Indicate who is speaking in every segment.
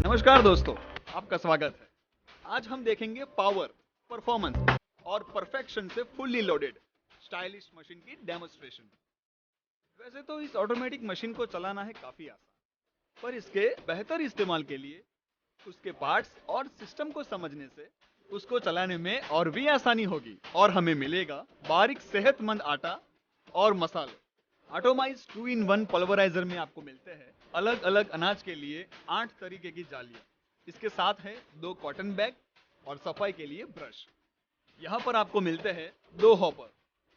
Speaker 1: नमस्कार दोस्तों, आपका स्वागत है। आज हम देखेंगे पावर, परफॉर्मेंस और परफेक्शन से फुल्ली लोडेड स्टाइलिश मशीन की डेमोन्स्ट्रेशन। वैसे तो इस ऑटोमेटिक मशीन को चलाना है काफी आसान, पर इसके बेहतर इस्तेमाल के लिए उसके पार्ट्स और सिस्टम को समझने से उसको चलाने में और भी आसानी होगी और हमें मिलेगा बारीक सेहतमंद आटा और मसाले। एटोमाइज 2-in-1 पल्वराइजर में आपको मिलते हैं अलग अलग अनाज के लिए 8 तरीके की जालियां। इसके साथ है 2 कॉटन बैग और सफाई के लिए ब्रश। यहाँ पर आपको मिलते हैं 2 हॉपर,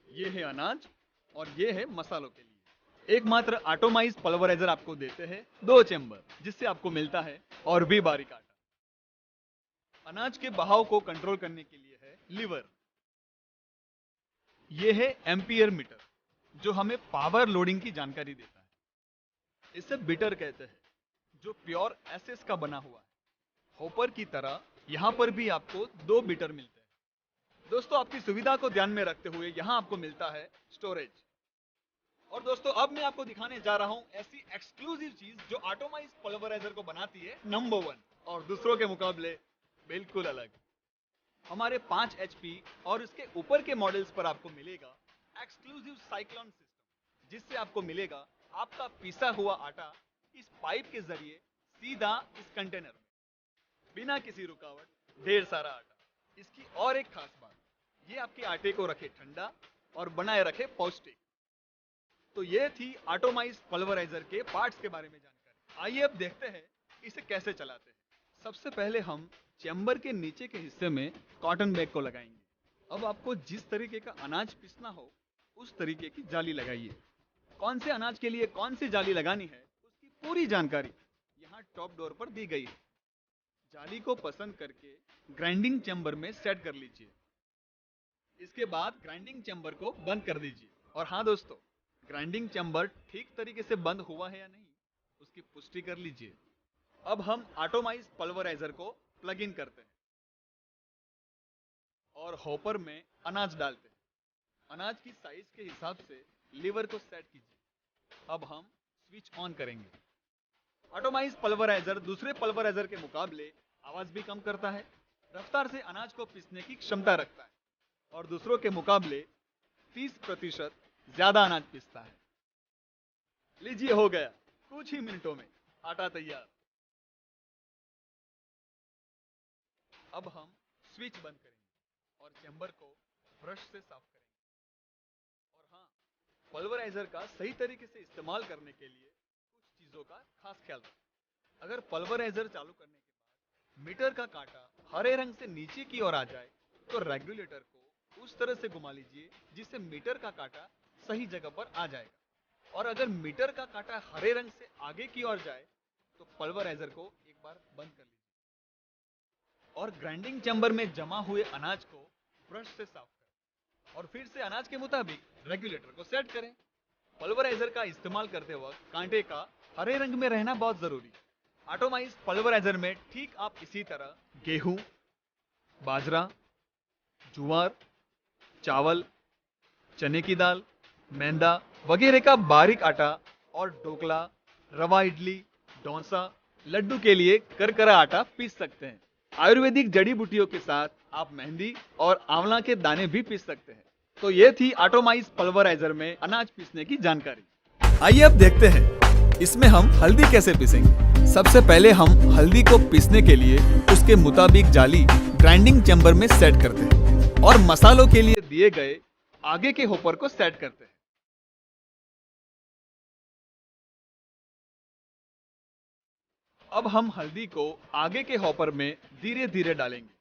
Speaker 1: ये है अनाज और ये है मसालों के लिए। एकमात्र एटोमाइज पल्वराइजर आपको देते हैं 2 चेंबर, जिससे आपको मिलता है और भी बारीक आटा। अनाज के बहाव को कंट्रोल करने के लिए है लीवर। ये है एम्पियर मीटर, जो हमें पावर लोडिंग की जानकारी देता है। इसे बीटर कहते हैं, जो प्योर एसएस का बना हुआ है। हॉपर की तरह यहाँ पर भी आपको 2 बीटर मिलते हैं। दोस्तों, आपकी सुविधा को ध्यान में रखते हुए यहाँ आपको मिलता है स्टोरेज। और दोस्तों, अब मैं आपको दिखाने जा रहा हूँ ऐसी एक्सक्लूसिव चीज जो एटोमाइज पल्वराइजर को बनाती है नंबर 1 और दूसरों के मुकाबले बिल्कुल अलग। हमारे 5 HP और इसके ऊपर के मॉडल्स पर आपको मिलेगा एक्सक्लूसिव साइक्लोन सिस्टम, जिससे आपको मिलेगा आपका पिसा हुआ आटा इस पाइप के जरिए सीधा इस कंटेनर में, बिना किसी रुकावट, ढेर सारा आटा। इसकी और एक खास बात, ये आपके आटे को रखे ठंडा और बनाए रखे पौष्टिक। तो ये थी एटोमाइज पल्वराइजर के पार्ट्स के बारे में जानकारी। आइए अब देखते हैं इसे कैसे चलाते हैं। सबसे पहले हम चैम्बर के नीचे के हिस्से में कॉटन बैग को लगाएंगे। अब आपको जिस तरीके का अनाज पीसना हो उस तरीके की जाली लगाइए। कौन से अनाज के लिए कौन सी जाली लगानी है उसकी पूरी जानकारी यहाँ टॉप डोर पर दी गई है। जाली को पसंद करके ग्राइंडिंग चैम्बर में सेट कर लीजिए। इसके बाद ग्राइंडिंग चैम्बर को बंद कर दीजिए। और हाँ दोस्तों, ग्राइंडिंग चैम्बर ठीक तरीके से बंद हुआ है या नहीं उसकी पुष्टि कर लीजिए। अब हम एटोमाइज पल्वराइजर को प्लग इन करते हैं और हॉपर में अनाज डालते हैं। अनाज की साइज के हिसाब से लीवर को सेट कीजिए। अब हम स्विच ऑन करेंगे। एटोमाइज पल्वराइजर दूसरे पल्वराइजर के मुकाबले आवाज भी कम करता है, रफ्तार से अनाज को पीसने की क्षमता रखता है और दूसरों के मुकाबले 30% ज्यादा अनाज पीसता है। लीजिए, हो गया, कुछ ही मिनटों में आटा तैयार। अब हम स्विच बंद करेंगे और चैम्बर को ब्रश से साफ करेंगे। और हाँ, पल्वराइजर का सही तरीके से इस्तेमाल करने के लिए कुछ चीजों का खास ख्याल रखें। अगर पल्वराइजर चालू करने के बाद मीटर का कांटा हरे रंग से नीचे की ओर आ जाए तो रेगुलेटर को उस तरह से घुमा लीजिए जिससे मीटर का कांटा सही जगह पर आ जाएगा। और अगर मीटर का कांटा हरे रंग से आगे की ओर जाए तो पल्वराइजर को एक बार बंद कर लीजिए और ग्राइंडिंग चैम्बर में जमा हुए अनाज को ब्रश से साफ करें और फिर से अनाज के मुताबिक रेगुलेटर को सेट करें। पल्वराइजर का इस्तेमाल करते वक्त कांटे का हरे रंग में रहना बहुत जरूरी है। एटोमाइज पल्वराइजर में ठीक आप इसी तरह गेहूं, बाजरा, ज्वार, चावल, चने की दाल, मैदा वगैरह का बारीक आटा और ढोकला, रवा इडली, डोसा, लड्डू के लिए करकरा आटा पीस सकते हैं। आयुर्वेदिक जड़ी बूटियों के साथ आप मेहंदी और आंवला के दाने भी पीस सकते हैं। तो ये थी एटोमाइज पल्वराइजर में अनाज पीसने की जानकारी। आइए अब देखते हैं इसमें हम हल्दी कैसे पीसेंगे। सबसे पहले हम हल्दी को पीसने के लिए उसके मुताबिक जाली ग्राइंडिंग चैम्बर में सेट करते हैं और मसालों के लिए दिए गए आगे के होपर को सेट करते हैं। अब हम हल्दी को आगे के हॉपर में धीरे धीरे डालेंगे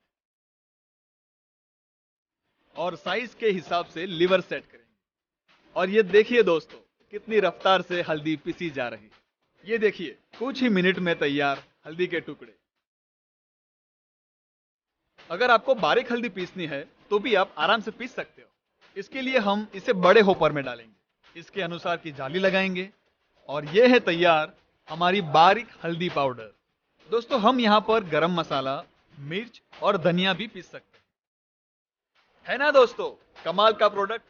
Speaker 1: और साइज के हिसाब से लीवर सेट करेंगे। और ये देखिए दोस्तों, कितनी रफ्तार से हल्दी पिसी जा रही है। ये देखिए, कुछ ही मिनट में तैयार हल्दी के टुकड़े। अगर आपको बारीक हल्दी पीसनी है तो भी आप आराम से पीस सकते हो। इसके लिए हम इसे बड़े होपर में डालेंगे, इसके अनुसार की जाली लगाएंगे और ये है तैयार हमारी बारीक हल्दी पाउडर। दोस्तों, हम यहाँ पर गरम मसाला, मिर्च और धनिया भी पीस सकते हैं। है ना दोस्तों, कमाल का प्रोडक्ट।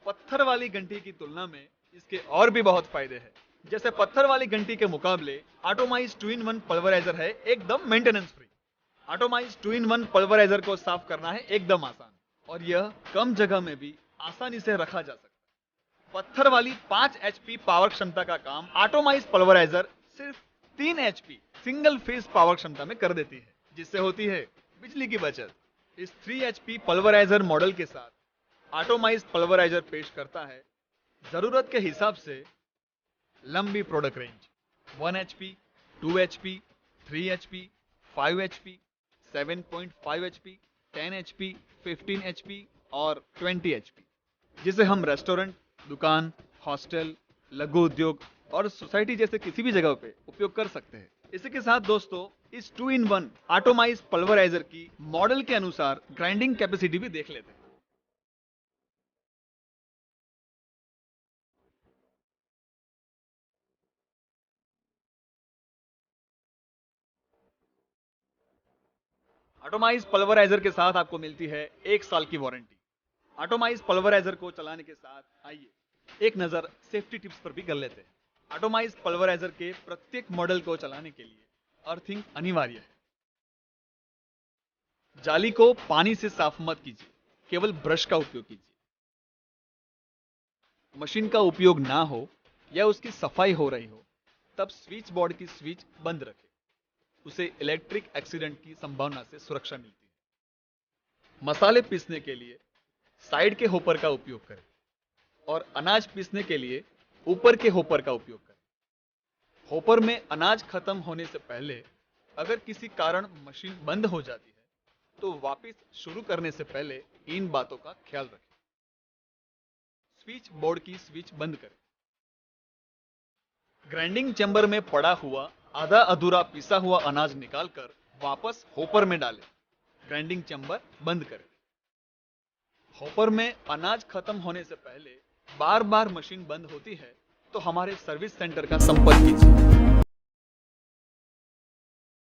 Speaker 1: पत्थर वाली घंटी की तुलना में इसके और भी बहुत फायदे हैं। जैसे पत्थर वाली घंटी के मुकाबले ऑटोमाइज 2-in-1 पल्वराइजर है एकदम maintenance free. Automised 2-in-1 pulveriser को साफ करना है एकदम आसान, और यह कम जगह में भी आसानी से रखा जा सकता है। पत्थर वाली 5 HP पावर क्षमता का काम ऑटोमाइज पल्वराइजर सिर्फ 3 HP सिंगल फेज पावर क्षमता में कर देती है, जिससे होती है बिजली की बचत। इस 3 HP पल्वराइजर मॉडल के साथ ऑटोमाइज पल्वराइजर पेश करता है जरूरत के हिसाब से लंबी product range 1 HP, 2 HP, 3 HP, 5 HP, 7.5 HP, 10 HP, 15 HP और 20 HP, जिसे हम रेस्टोरेंट, दुकान, हॉस्टल, लघु उद्योग और सोसाइटी जैसे किसी भी जगह पे उपयोग कर सकते हैं। इसी के साथ दोस्तों इस 2-in-1 ऑटोमाइज पल्वराइजर की मॉडल के अनुसार ग्राइंडिंग कैपेसिटी भी देख लेते हैं। ऑटोमाइज पल्वराइजर के साथ आपको मिलती है 1 साल की वारंटी। ऑटोमाइज पल्वराइजर को चलाने के साथ आइए एक नजर सेफ्टी टिप्स पर भी कर लेते हैं। ऑटोमाइज पल्वराइजर के प्रत्येक मॉडल को चलाने के लिए अर्थिंग अनिवार्य है। जाली को पानी से साफ मत कीजिए, केवल ब्रश का उपयोग कीजिए। मशीन का उपयोग ना हो या उसकी सफाई हो रही हो तब स्विच बोर्ड की स्विच बंद रखें, उसे इलेक्ट्रिक एक्सीडेंट की संभावना से सुरक्षा मिलती है। मसाले पीसने के लिए साइड के होपर का उपयोग करें और अनाज पीसने के लिए ऊपर के होपर का उपयोग करें। होपर में अनाज खत्म होने से पहले अगर किसी कारण मशीन बंद हो जाती है तो वापस शुरू करने से पहले इन बातों का ख्याल रखें। स्विच बोर्ड की स्विच बंद करें। ग्राइंडिंग चैम्बर में पड़ा हुआ आधा अधूरा पिसा हुआ अनाज निकालकर वापस होपर में डालें। ग्राइंडिंग चैम्बर बंद करें। हॉपर में अनाज खत्म होने से पहले बार बार मशीन बंद होती है तो हमारे सर्विस सेंटर का संपर्क कीजिए।